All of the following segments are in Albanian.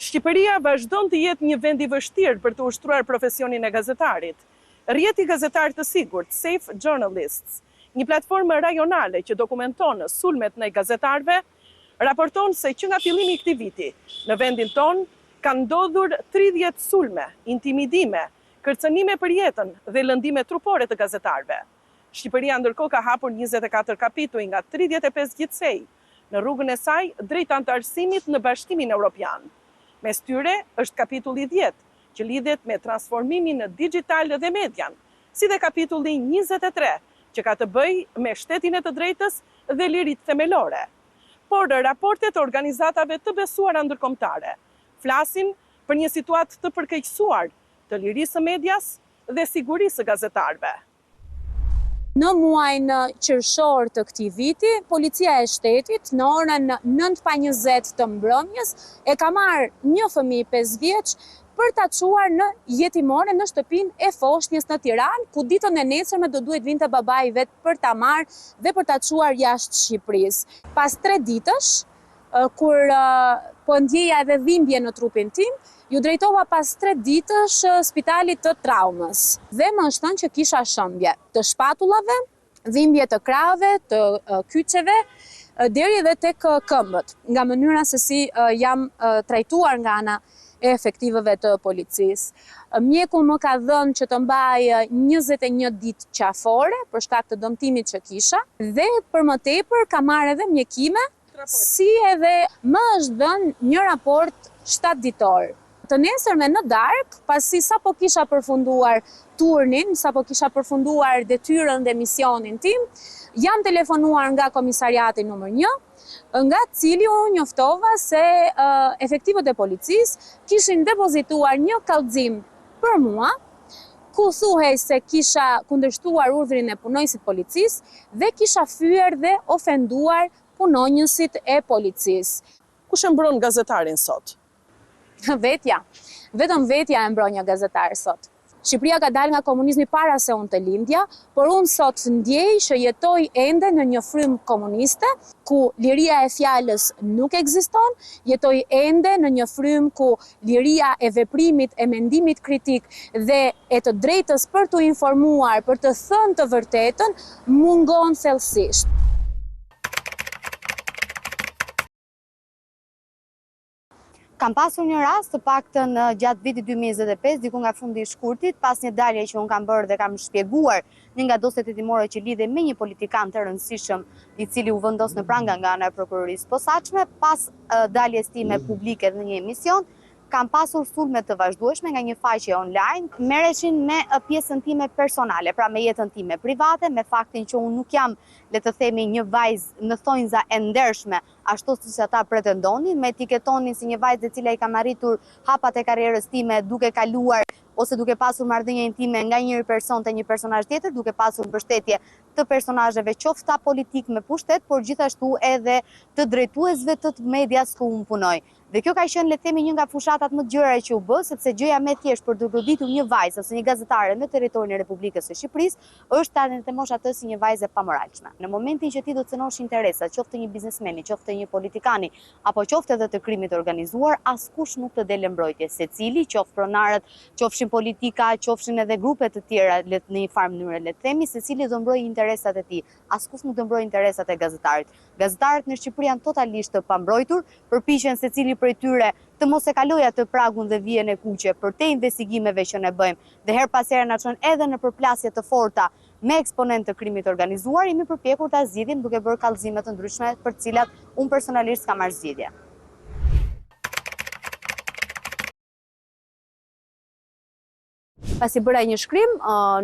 Shqipëria vazhdon të jetë një vend i vështirë për të ushtruar profesionin e gazetarit. Rrjeti gazetar të sigurt, Safe Journalists, një platformë rajonale që dokumenton sulmet ndaj gazetarëve, raporton se që nga fillimi i këtij viti, në vendin ton kanë ndodhur 30 sulme, intimidime, kërcënime për jetën dhe lëndime trupore të gazetarëve. Shqipëria ndërkohë ka hapur 24 kapituj nga 35 gjithsej në rrugën e saj drejt anëtarësimit në Bashkimin Evropian. Mes tyre është kapitulli 10, që lidhet me transformimin në digital dhe median, si dhe kapitulli 23, që ka të bëjë me shtetin e të drejtës dhe lirit themelore. Por raportet e organizatave të besuara ndërkombëtare flasin për një situatë të përkeqësuar të lirisë së medias dhe sigurisë së gazetarëve. Në muajin qershor të këtij viti, policia e shtetit në orën 9:20 të mbrëmjes e ka marrë një fëmijë 5 vjeç për ta çuar në jetimore në shtëpinë e Foshnjës në Tiranë, ku ditën e nesërme do duhet vinte babai vet për ta marrë dhe për ta çuar jashtë Shqipërisë. Pas 3 ditësh, kur po ndjeja edhe dhimbje në trupin tim, ju drejtova pas 3 ditësh spitalit të traumës dhe më është thënë që kisha shëmbje të shpatullave, dhimbje të krave, të kyçeve, deri edhe tek këmbët, nga mënyra se si jam trajtuar nga ana e efektivëve të policisë. Mjeku më ka dhënë që të mbaj 21 ditë qafore për shkak të dëmtimit që kisha dhe për më tepër ka marrë edhe mjekime, si edhe më është dhënë një raport 7 ditor. Të nesërme në darkë, pasi sapo kisha përfunduar turnin, sapo kisha përfunduar detyrën dhe misionin tim, jam telefonuar nga komisariati numër 1, nga cili unë njoftova se efektivët e policisë kishin depozituar një kallëzim për mua, ku thuhej se kisha kundërshtuar urdhrin e punojësit policisë dhe kisha fyer dhe ofenduar punonjësit e policisë. Kush e mbron gazetarin sot? Vetja. Vetëm vetja e mbron një gazetar sot. Shqipëria ka dalë nga komunizmi para se unë të lindja, por unë sot ndjej që jetoj ende në një frym komuniste, ku liria e fjalës nuk ekziston, jetoj ende në një frym ku liria e veprimit, e mendimit kritik dhe e të drejtës për të informuar, për të thënë të vërtetën, mungon thellësisht. Kam pasur një rast të paktën gjatë vitit 2025, diku nga fundi i shkurtit, pas një dalje që unë kam bërë dhe kam shpjeguar një nga dosjet hetimore që lidhe me një politikan të rëndësishëm i cili u vendos në pranga nga ana e prokurorisë posaçme, pas daljes time publike në një emision, kam pasur sulme të vazhdueshme nga një faqe online, merreshin me pjesën time personale, pra me jetën time private, me faktin që unë nuk jam, le të themi, një vajzë në thonjza e ndershme, ashtu si ata pretendonin, me etiketonin si një vajzë e cila i kam arritur hapat e karrierës time duke kaluar ose duke pasur marrëdhënie intime nga një person te një personazh tjetër, duke pasur mbështetje të personazheve qofta politik me pushtet, por gjithashtu edhe të drejtuesve të medias ku unë punoj. Dhe kjo ka qenë, le të themi, një nga fushatat më të gjëra që u bë, sepse gjëja më thjesht për të goditur një vajzë ose një gazetare në territorin e Republikës së Shqipërisë është ta ndërtemosh atë si një vajzë e pamoralshme. Në momentin që ti do të cënosh interesat, qoftë një biznesmeni, qoftë një politikani, apo qoftë edhe të krimit organizuar, askush nuk të del në mbrojtje. Secili, qoftë pronarët, qofshin politika, qofshin edhe grupe të tjera në një farë mënyrë, le të themi, secili do mbrojë interesat e tij. Askush nuk do mbrojë interesat e gazetarit. Gazetarët në Shqipëri janë totalisht të pambrojtur, përpiqen secili prej tyre të mos e kalojë atë pragun dhe vijen e kuqe për te investigimeve që ne bëjmë. Dhe her pas here na çon edhe në përplasje të forta me eksponent të krimit organizuar, jemi përpjekur ta zgjidhim duke bërë kallëzime të ndryshme për të cilat unë personalisht kam marrë zgjidhje. Pasi bëra një shkrim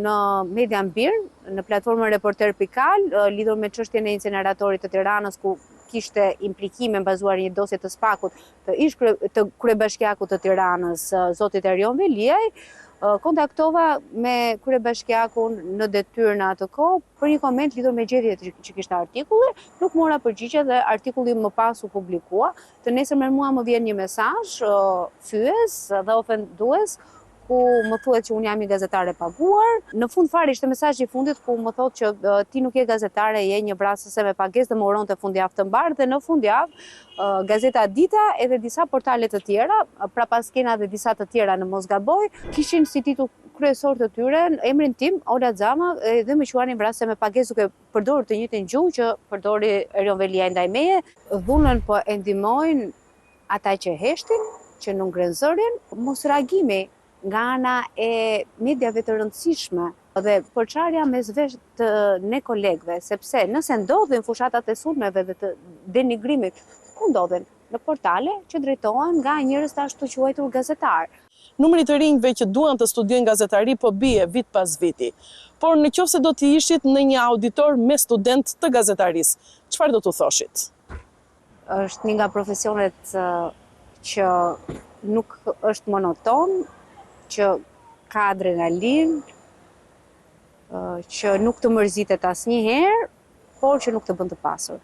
në Media Mbir, në platformën Reporter.al, lidhur me çështjen e inceneratorit të Tiranës, ku kishte implikime bazuar një dosje të SPAK-ut të kryebashkiakut të Tiranës, zotit Erion Veliaj, kontaktova me kryebashkiakun në detyrë në atë kohë për një koment lidhur me gjetjet që kishte artikulli, nuk mora përgjigje dhe artikulli më pas u publikua. Të nesërmen mua më vjen një mesazh fyes dhe ofendues, ku më thuhet që unë jam një gazetare paguar. Në fund fare ishte mesazhi i fundit ku më thotë që ti nuk je gazetare, je një vrasëse me pagesë dhe më uronte fundjavë të mbarë dhe në fundjavë Gazeta Dita edhe disa portale të tjera, pra Paskena dhe disa të tjera në mos gaboj, kishin si titull kryesor të tyre emrin tim, Ola Xama, dhe më quanin vrasëse me pagesë duke përdorur të njëjtin gjuhë që përdori Erion Velia ndaj meje. Dhunën po e ndihmojnë ata që heshtin, që nuk ngren zërin, mos reagimi nga ana e mediave të rëndësishme dhe përçarja mes vesh të ne kolegëve, sepse nëse ndodhin fushatat e sulmeve dhe të denigrimit, ku ndodhin? Në portale që drejtohen nga njerëz të ashtu quajtur gazetar. Numri të rinjve që duan të studiojnë gazetari po bie vit pas viti. Por nëse do të ishit në një auditor me student të gazetarisë, çfarë do t'u thoshit? Është një nga profesionet që nuk është monoton, që ka adrenalin, që nuk të mërzitet asnjëherë, por që nuk të bën të pasur.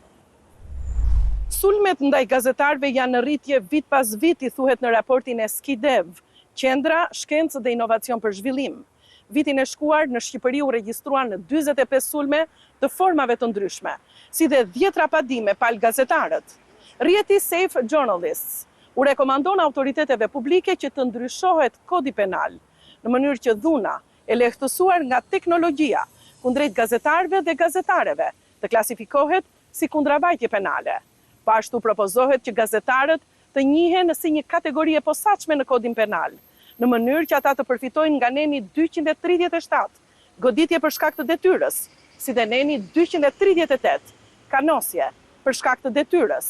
Sulmet ndaj gazetarëve janë në rritje vit pas viti, thuhet në raportin e Skidev, Qendra Shkencë dhe Inovacion për Zhvillim. Vitin e shkuar në Shqipëri u regjistruan 45 sulme të formave të ndryshme, si dhe 10 rapadime pal gazetarët. Rrjeti Safe Journalists u rekomandon autoriteteve publike që të ndryshohet kodi penal, në mënyrë që dhuna e lehtësuar nga teknologjia kundrejt gazetarëve dhe gazetareve të klasifikohet si kundravajtje penale. Ashtu propozohet që gazetarët të njihen si një kategori e posaçme në kodin penal, në mënyrë që ata të përfitojnë nga neni 237, goditje për shkak të detyrës, si dhe neni 238, kanosje për shkak të detyrës.